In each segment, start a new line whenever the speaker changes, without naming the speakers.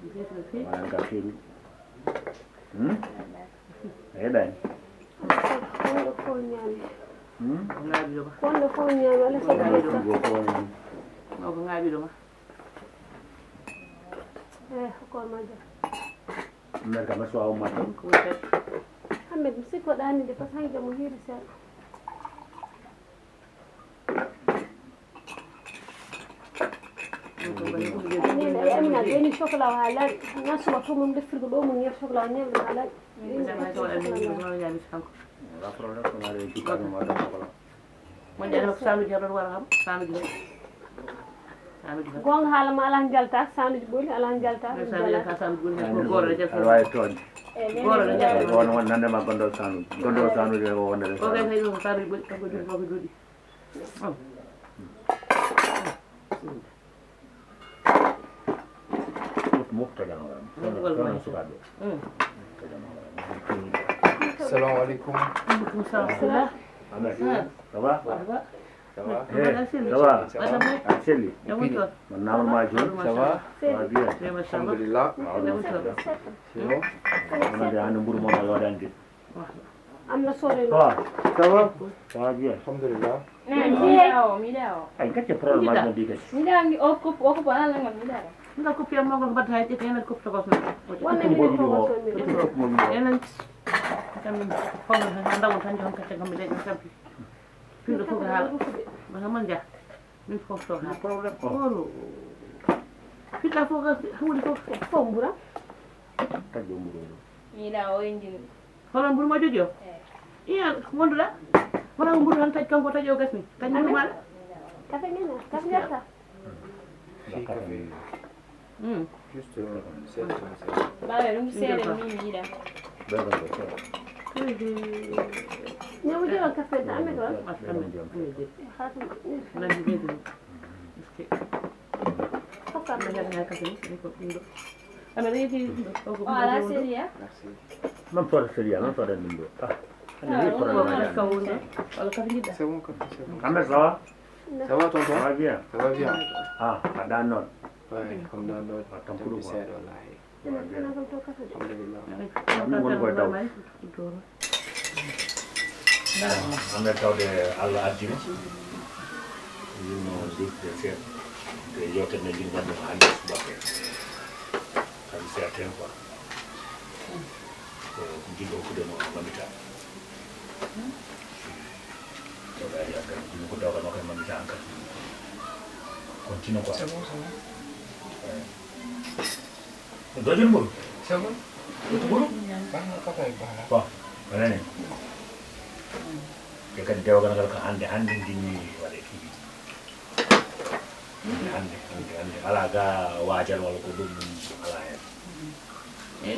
Mana kafiru. Edan.
Kondo ko nyami.
Ngabi do ma.
Kondo ko nyami ala sa
Go ko ni.
Ko ngabi do ma.
ko ma ja.
Mer ka maso aw mata.
Ko tek.
Ahmed msiko dani de pas hanga muhiri sa. أنا أنا شغلة وهلا الناس مفهوم مدفر قلوب من ير شغلة ونيم وهلا
La problema con la equipa no mata la.
Mo jara ko salu jara wara xam salu ji. Salu ji.
Gong hala ma ala njalta sanu boli ala njalta.
Salu ka salu boli ko goro la jef.
Alway ton.
Goro la jef.
Won nande ma gondol sanu. Gondol sanu de ko wonde.
O kay ko salu boli ko jodi ko jodi.
Muqtada no.
Salam alaikum.
Salam.
Ça va?
Ça va?
Ça va? Acheli. Mon nom est Majid.
Ça va?
Ça va bien.
Alhamdulillah. Sinon?
On a des anu buru mona wadandi.
Amna sore no.
Ça va? Ça va bien.
Alhamdulillah.
Midao.
Ay kacce problème ma di kacce.
Midao ngi o ko bana la ngal midao.
Nda ko piyam mo ko batta hay te en ko to ko so.
Wonna ni ko ko so ni.
En tam ko ndaw tan jon kacce ngam de tampi. Findo ko hala. Ba man ja. Min ko to ha
Problème ko.
Olo. Fita fo ga hawli ko
Fombura.
Tajo muro.
Midao injin.
holon buru ma jojo. Iya wonduda. Wala buru tan taj kanko tajo gasmi. Taj mo mal.
Kafe ngena, kafe yarta.
Juste c'est
Ba dum sere mi mida.
Nyawu jël kafe da amé do. Khatim.
Na di bedu. Eske
Fakka
na ya na kafe ko ndo. Ana reti ko
Ala seria.
Non so se ria, non so del ndo.
Ana ko problème ka wonde. Wala kafe jidda.
c'est bon café, c'est bon.
Ahmed, ça va?
Ça va tonton?
Ça va bien.
Ça va bien?
Ah, ada non.
Ouais, comme dans notre
Tampuru
templi
quoi.
c'est wallahi.
Ana ko to kafe.
Alhamdulillah.
Ahmed tawde Allah addina. Yino dikde fer. De yotene din wonde ko hande subake. Kam certain quoi. Ko jido ko de mo mamita. To da ya kan ko dawa no kan mamita an kan. Continue quoi.
C'est bon, c'est bon.
Dojul mo.
C'est bon?
Buru?
Bana café bana.
Bon, banane. Ke kadi dewa kan ka hande dini wale ki. Hande ala ga wajal wala ko dum ala en.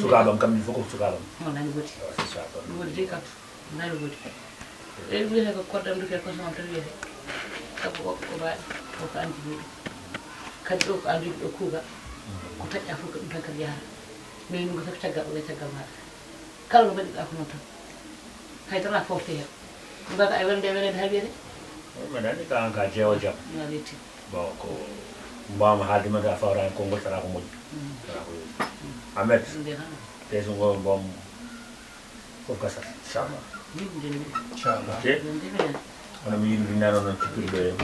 Sukabam kam foko sukabam.
On nani goti.
C'est ça.
Goti ka. Nani goti. E bi ko kodam du ke ko son tan wiete. Ko ba ko andi ni. Kadi ko andi do kuga. Ko tajja fu ko tan kar yaara. Mais ñu ko sax tagal wala tagal ma. Kala ba ko non tan. Hay tan la forte ya. Ngata ay wende habiere.
Banane ka ka jewo jam.
Na leti.
Bon ko mbama haldi ma da fawra ko ngol tara ko mo. Ahmed, teso ngo bom ko kasa sama.
Inshallah.
Oke. Ana mi yindi nano non tukurde.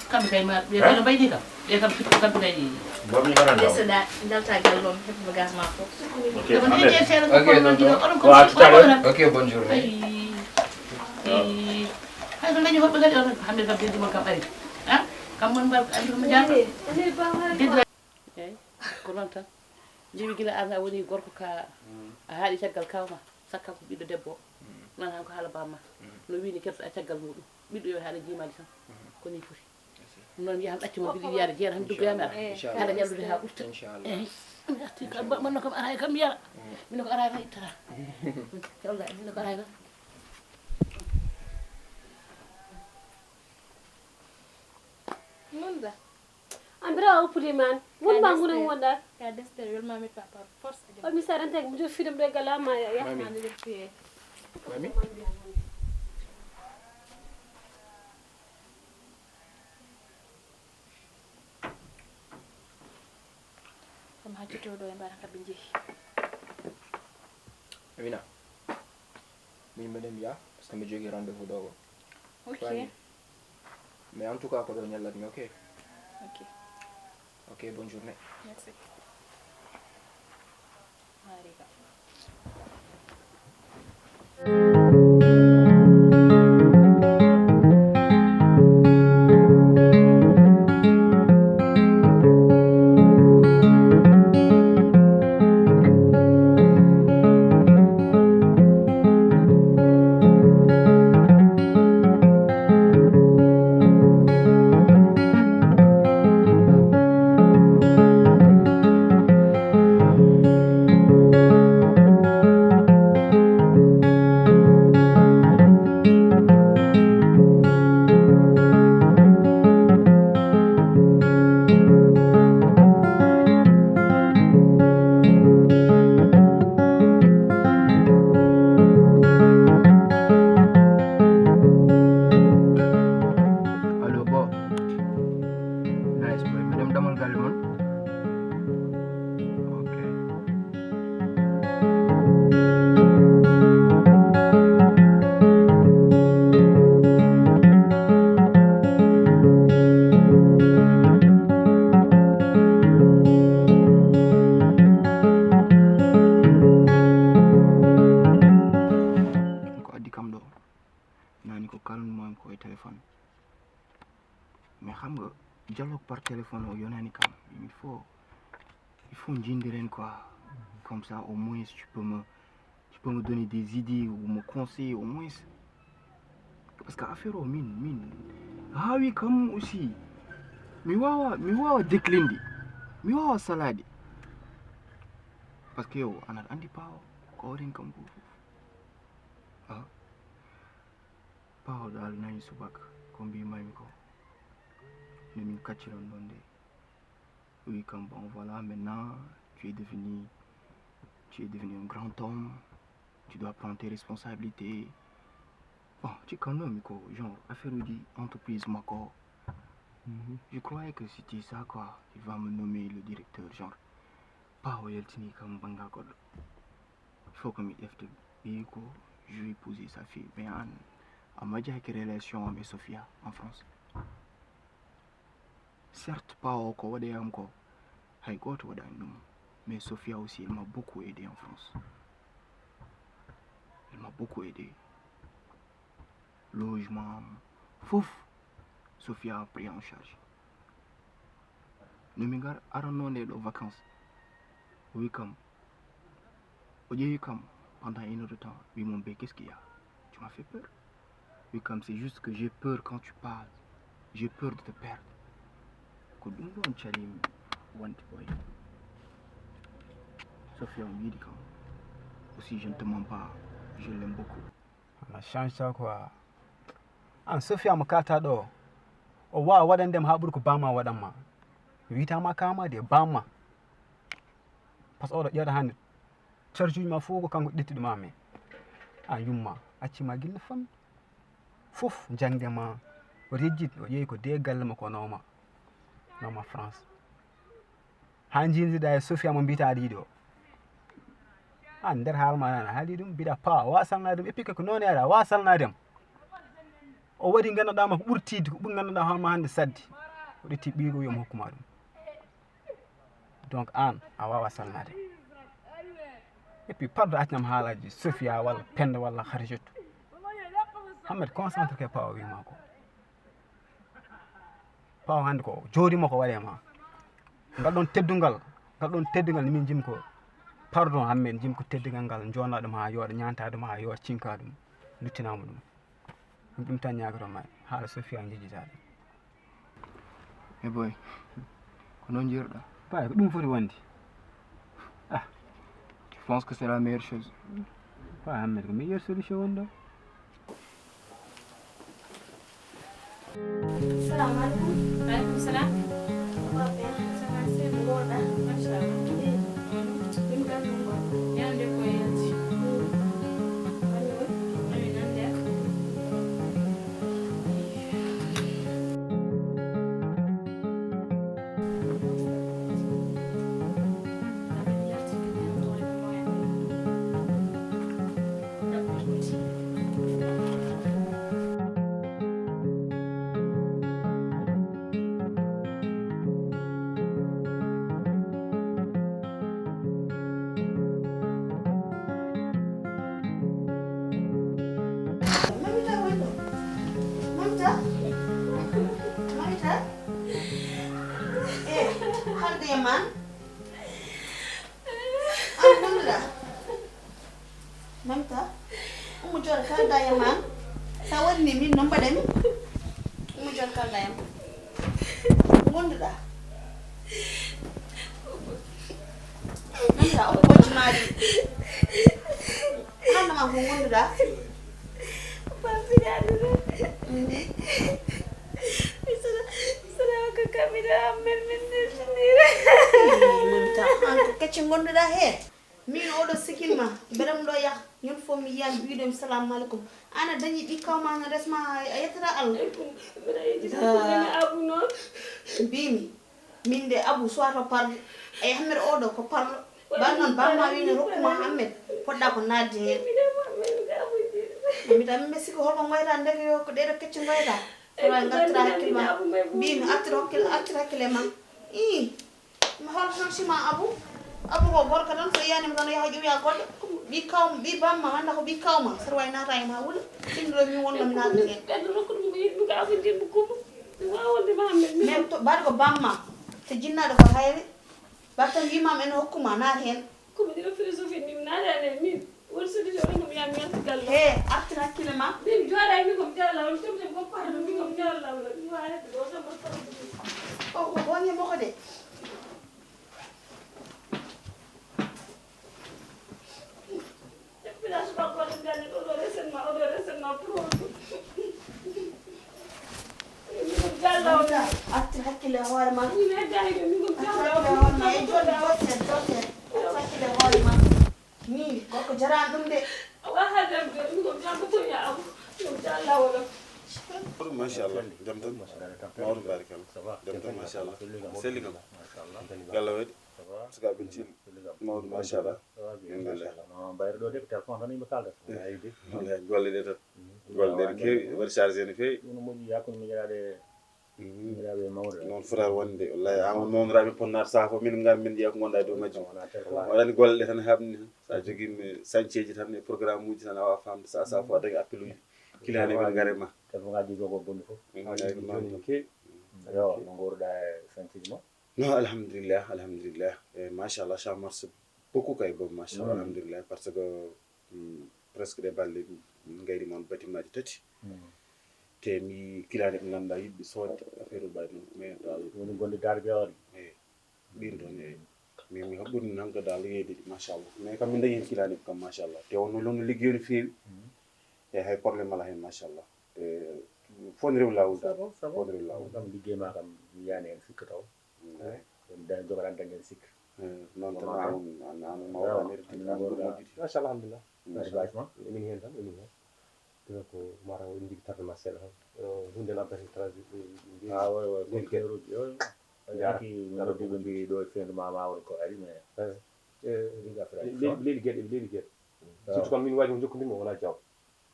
Kam kay ma be ko bay di kam. E kam tukku kam kay.
Bom ni kana daw.
Deseda dalta galom hep bagage ma ko.
Oke, Ahmed.
Ok, bonne journée.
Hay ko lañu hobbe gal on hande kam beddi mo kam ari. Ha? Kam mon bar andu mo jaar.
Ni ba ha.
Eyi ko noon tan jiwi gila arna woni gorko ka a haaɗi caggal kawma sakka ko ɓiɗɗo debbo nan han ko haala bamma no wini kerto a caggal muɗum ɓiɗɗo yo haala jimali tan ko ni foti noon yahan ɗaccimo mbiɗi wiyaade jeera han dugguyami ara haala ñallude ha ɓurta eyi mi arti manno kam ara kam mi yara mino ko ara tan ittata yalla mino ko ara tan
Nunda.
Ambira upudi man. Won ba ngure wonda.
Ka dester wel ma mit papa force
O mi sarante mu jo fidum de galama ya.
Mami.
de fié.
Mami?
Comme haccuto ɗo e mbaɗa kamɓe jeehi.
Amina. Min mbeɗen mbiya par ce que mi jogui rendez-vous ɗo o.
Ok.
Mais en tout cas ko ɗo ñallatmi, ok?
Ok.
Ok, bonne journée.
Merci. Marika.
Allo bo. Nice boy. Mi dem damal galle mon. Ok. Ko addi kam ɗo nani ko kalmo ko e téléphone. Mais xam nga dialogue par téléphone o yonani kam il faut njindiren quoi. Comme ça au moins tu peux me donner des idées ou me conseiller au moins. Parce que affaire o min hawi kam aussi mi wawa déclinde mi wawa salade parce que yo anan andi pawo ko oren kam fof pawo dal nayi subaka ko mbimami ko ne min kacciron ɗon de oui comme bon voilà maintenant tu es devenu un grand homme, tu dois prendre tes responsabilités. Bon, tu connais quoi, genre affaire de entreprise Mako. Je croyais que c'était ça quoi, il va me nommer le directeur genre pas royalty comme Bangakod. Il faut que je me je vais épouser sa fille. Mais en matière de relation avec Sophia en France. Certes pas au Kowadé encore. Mais Sophia aussi, elle m'a beaucoup aidé en France. Elle m'a beaucoup aidé. Logement, fouf, Sophia a pris en charge. Nous m'avons arrêté les vacances. Oui, comme. Au comme, pendant une heure de temps, oui, mon bébé, qu'est-ce qu'il y a? Tu m'as fait peur. Oui, comme c'est juste que j'ai peur quand tu parles. J'ai peur de te perdre. Sophia, on dit quand. Aussi, je ne te mens pas. Je l'aime beaucoup.
On a changé ça quoi. Sophia makata do. O wa wadan dem habur ko bama wadan ma. Wita ma kama de bama. Pas o do yada hande. Charju ma fugo kango ditti dum ame. Yumma acci ma gilna fam. Fof jangde ma o rejjit o yeyi ko de galle ma ko nawma. Nawma France. Hanjinzi da Sophia mo bita adi do. Nder haal ma nana haali dum bida pa wasalna dum epika ko non era wasalna dem o wadi ganduɗa ma ko ɓurtide ko ɓuri ganduɗa hoorema hande saddi o ɗetti ɓiigo wiyomo hokkuma ɗum donc an a wawa salnade et puis pardo accinam haalaji Sophia walla Penda walla Kharijatou Hammed concentre ke pawa wima ko pawa hande ko joodima ko waɗema ngal ɗon teddungal ni min jimi ko pardon Hammed jim ko teddigal ngal jonna ɗum ha yooɗa ñanta ɗum ha yo cinka ɗum luttinama ɗum ɗum tan ñagoto ma haala Sophia jejjitade
e boy ko noon jiiruɗa
pay ko ɗum foti wonde
tu penses que c'est la meilleure chose
pay Hammed ko meilleure solution woni ɗo
Assalamu alaikum.
Waalaikum salam.
Ça va, c'est bon, là.
Machallah. Ñande ko yelti. Ami nan def.
man an gonduɗa mamta umu jooɗo kalda e man sa waɗini min no mbaɗami umu jooɗo kalda e ma gonduɗa mamta o bojjumaji hannama ko gonduɗa mamta an ko kecce gonduɗa he min oɗo sikilma mbeɗam ɗo yah ñon fof mi yiyami wiɗomi salamu aleykum ana dañi ɗi kawma resma a yettata allah mbimi min de abou soit to parle e hammed oɗo ko parle ban noon bamma wino rokkuma hammed poɗɗa ko nadde hen mita min siko holko goyta ndeke yo ko ɗeɗo kecce goyta sowa gartira hakkille ma mbimi artir hakkille ma mi holto tan sima abou ko gorko tan so yiyanima tan yaha ƴowiya goɗɗo ɓi kawma ɓi bamma wanda ko ɓi kawma saɗa wawi nata e ma wuula ɗinɗo min wonnomi natde hen mais mbaɗa ko bamma so jinnaɗo ko hayre mbaɗa tan wimama ene hokkuma naata hen he artir hakkille ma o ko gonge moko de artir hakkille hoore ma hakkille hoore ma ni gorko jarani ɗum de
machallah jam tan mawɗo barikalla jam tan machallah selli kam yallah waɗi sukaɓe cilli mawɗo machallah alhamdulillah
bayro ɗo de téléphone tan yimɓe kaldata
wallahi golle ɗe tan golle ɗe ne keewi waɗi chargé no feewi
ɗum moƴƴi yakkude miñiraɗe mawɗo
noon fotata wonde wallahi ama mawnoraɓe ponnata saha fof min gar min ƴeewa ko gonɗa e dow majjum waɗani golle ɗe tan habni tan sa joguimi sañceji tan e programme uji tan a wawa famde sa fof a dañi appel uji kilane men gaare ma
téléphone ngaji jogo bonɗi fof
no
keewi yo no gowruɗa e sañceji ma
non alhamdulillah e machallah ça marche beaucoup kay boom machallah alhamdulillah par ce que presque ɗe balɗe min gayri moon bâtiment ji tati te mi kilane ɓe ganduɗa yiɗɓe sodde affaire uji ɓaɗi noon mais dal
woni gonɗi darde jawari
eyi ɗin ɗon eyi mais mi haɓɓuɗi hanka dal yeeyde ɗi machallah mais kam min dañi hen kilane ɓe kam machallah te wonno lonno ligguey no feewi e hay probléme ala hen machallah te fo ne rewi lawol dal fo ne rewi lawol
kam liggey ma kam mi yiyani hen sikka taw ɗum jogoɗan dañi hen sikka
noon tan an mawɗanirti
machallah alhamdulillah
bâche ma
emin hen tan emin hen ɗum ko mata o jigui tardement seeɗa tan hunde no abbati
way keruji yo yaki noddiɓe mbi ɗo e fendu ma woni ko ari mais
leydi gueɗe surtout kam min waji ko jokkodima wona jaw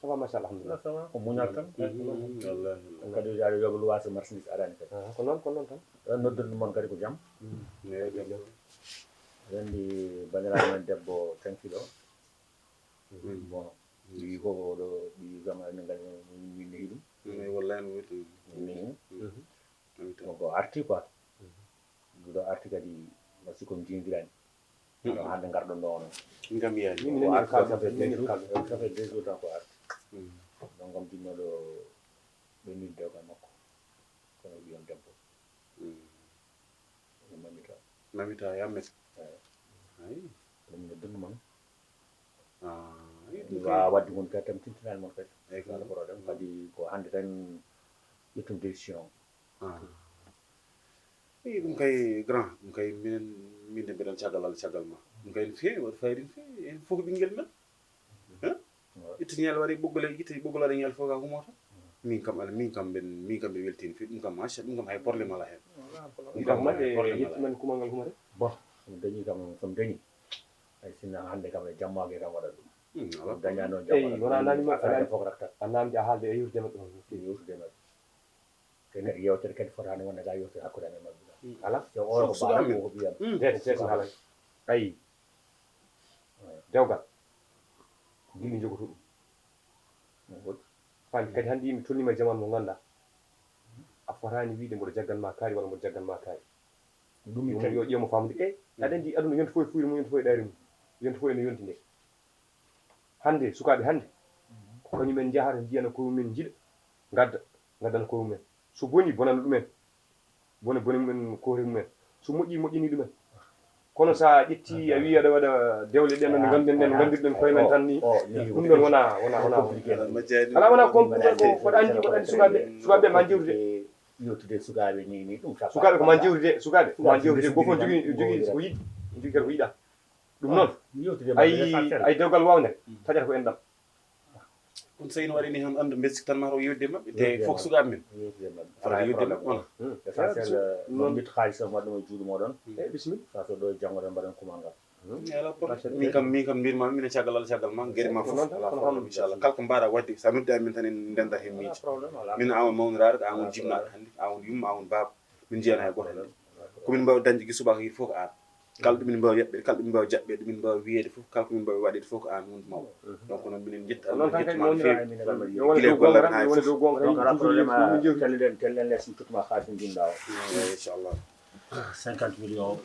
ça va machallah alhamdulillah
ko muñal tan
wallahi
kadi aɗa yoɓa luwasa marchandise aɗani kadi
ko noon tan
noddirde moon kadi ko jaam rendi bandiraɓe men debbo tankilo bon wi ko ɗo ɗi gama min gadi min nehi ɗum
wallahi no witi
nehi donc arti quoi ɗo arti kadi wasi komi jinguirani aɗa hande garɗon ɗo ono
ngam yiyani
ça fait 2 jours tan ko arti donc kam jinnoɗo ɓennide dewgal makko kono wiyon debbo
mamita yammet
ayi ɗum noddirno mon wawa wadde gon kadi tam tintinani mon kadi wala probléme kadi ko hande tan ƴettum décision
i ɗum kay grand ɗum kay min de mbiɗen caggal Allah caggal ma ɗum kay no feewi waɗa fayida no feewi en fof ko ɓinguel men itta ñeel waɗi ɓoggole itta ɓoggol waɗa ñeel fof ka humoto min kam ɓe weltini feewi ɗum kam macha ɗum kam hay probléme ala hen
ɗum kam maɗe yettimen kumal ngal humata
bon somi dañi kam somi dañi hay sinno hande kam e jammage kam waɗat ɗum daña noon
eyi wona nanima
fof raktat
a namdi a haalde e yewtidema ɗum
yewtudema te kadi yewtere kadi fotani wonde ga yewtere hakkude amen mabɓe
ala
te oro ko baɗa ko ɓiyam
deeɗe haalay ayi dewgal gilli jogoto ɗum faami kadi hannde yimɓe tolnima e jamanu mo ganduɗa a fotani wiide mboɗo jaggal ma kaari walla mboɗo jaggal ma kaari
ɗum
yo yo ƴeemo famde aɗa andi aduna yonto fof fuyre mum yonto fof ɗaari mum yonto fof ene yonti nde hande sukaaɓe hande ko kañumen jahata jiyana koyemumen jiɗa gaddana koyemumen so boni bonana ɗumen bone mumen koore mumen so moƴƴi moƴƴini ɗumen kono sa ƴetti a wi aɗa waɗa dewle ɗen no gandirɗen koye men tan ni ɗum ɗon wona ala wona compliqué ko waɗa andi sukaɓe ma jewrude
yewtude sukaɓe ni ɗum
sukaɓe ko ma jewrude sukaɓe ko ma jewrude goto fof jogui ko yiɗi jogui kadi ko yiɗa ɗum noon ay dewgal wawde taƴata ko enɗam
kono so ina waɗini hen andu mbesik tan mataw yewde mabɓe te fof sukaɓe men fota yewde mabɓe wona
essentiel non mbit xaalisam waɗɗum e juuɗe moɗon
bisimilla
sa so ɗo janggoɗen mbaɗen kumangal
ala probléme min kam mbirma minen caggal Allah caggal ma gueɗe ma fof ala probléme inchallah kala ko mbaɗa wadde sa noddi amin tan en ndenda hen miijo min awon mawniraɗo ko awon jibnaɗo hannde awon yumma awon baaba min jiyana hay goto hannde komin mbawi dañde gui subaka yiɗi fof ko an kala ɗumin mbawi yeɓɓede kala ɗumin mbawi jaɓɓede ɗumin mbawi wiyede fof kala komin mbawi waɗede fof ko an hunde mawɗo donc noon minen jetti Allah jettuma no fewi guila gollare ha
donc tellen less tuttuma haalis ndinɗa o
inchallah
50 millions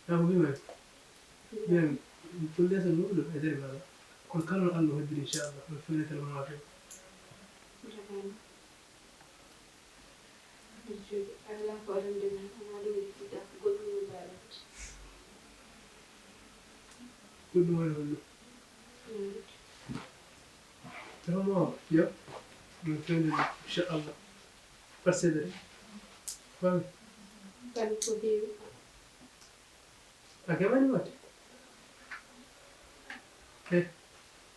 Aku gimana? Biar kuliah dulu ada di mana? Kalau Allah hadir insyaallah, berfirman dalam Al-Quran.
Allah orang dengan anak tidak guru barat.
Guru dulu. Tamam, ya. Berfirman insyaallah. Percaya. Faham?
Kan kodi.
Agaknya mana?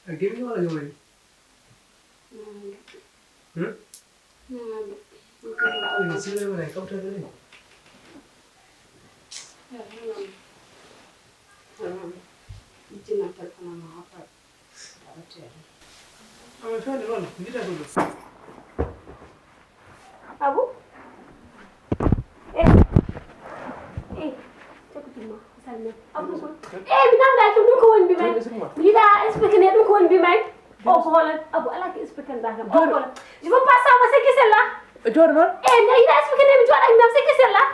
Agaknya mana agaknya? Ini sih mana? Kau tahu ni?
Itu nak terkenal apa?
Apa yang ada mana? Kita dulu.
Abu? Abu minam dah tu dulu kawan bimai. Bila expliquer ni dulu kawan bimai. Oh kawan Abu Allah ke expliquer dah kan. Oh kawan. Jom pasal masa kisah lah.
Jor non?
Ni dah expliquer ni jual lagi masa kisah lah.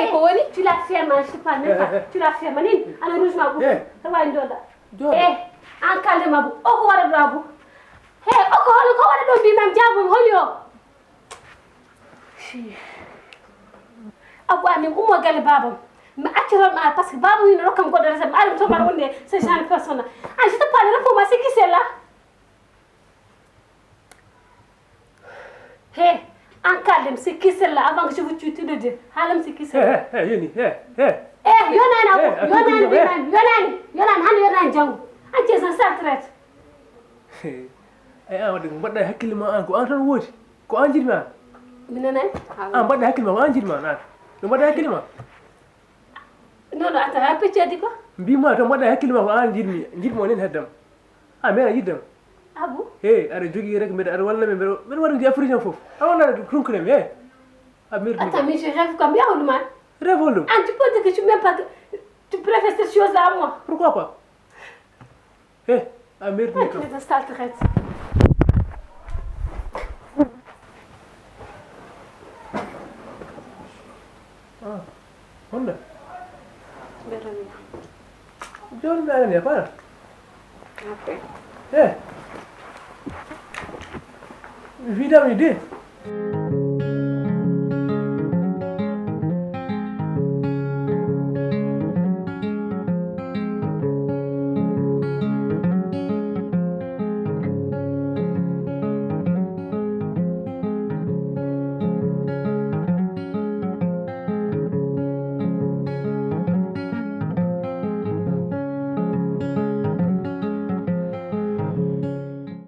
Kawan ni tu lah firman siapa ni? Tu lah firman ni. Anu rus mabu. Terwain dola. Angkal dia mabu. Oh kawan ada mabu. Oh kawan ada dulu bimai jabun holio. Abu amin umma gal babam. Ma attiral ma parce que babu ni rokam ko dara sam alim to mar wonde c'est genre personnel ah je te parle pour moi c'est qui c'est là hé encadre c'est qui c'est là avant que je vous tue tous les deux halam c'est qui c'est là
yoni
yonan han jangu ante san sa traite
ay awade mbadda hakkille ma an ko an tan wodi ko an jirma
minana
an mbadda hakkille ma an jirma nan do mbadda hakkille ma
non ata ha peccedi ko
mbima to mbaɗa hakkille ma ko an jiɗmo nen heddam a mbeɗa yiddam
abu
aɗa jogui rek mbeɗa aɗa walla men mbeɗa waɗa ndi africain foof a wonnaɗa krunkunemi a mirdi
attends mais je rêve comme bien ou mal
rêve hollum
ah tu peux dire que tu m'aimes pas que tu préfères cette chose là à moi
pourquoi pas a mirdi
tu es sale traite
honda Jor mberen ya para.
Apa?
Vitamin D.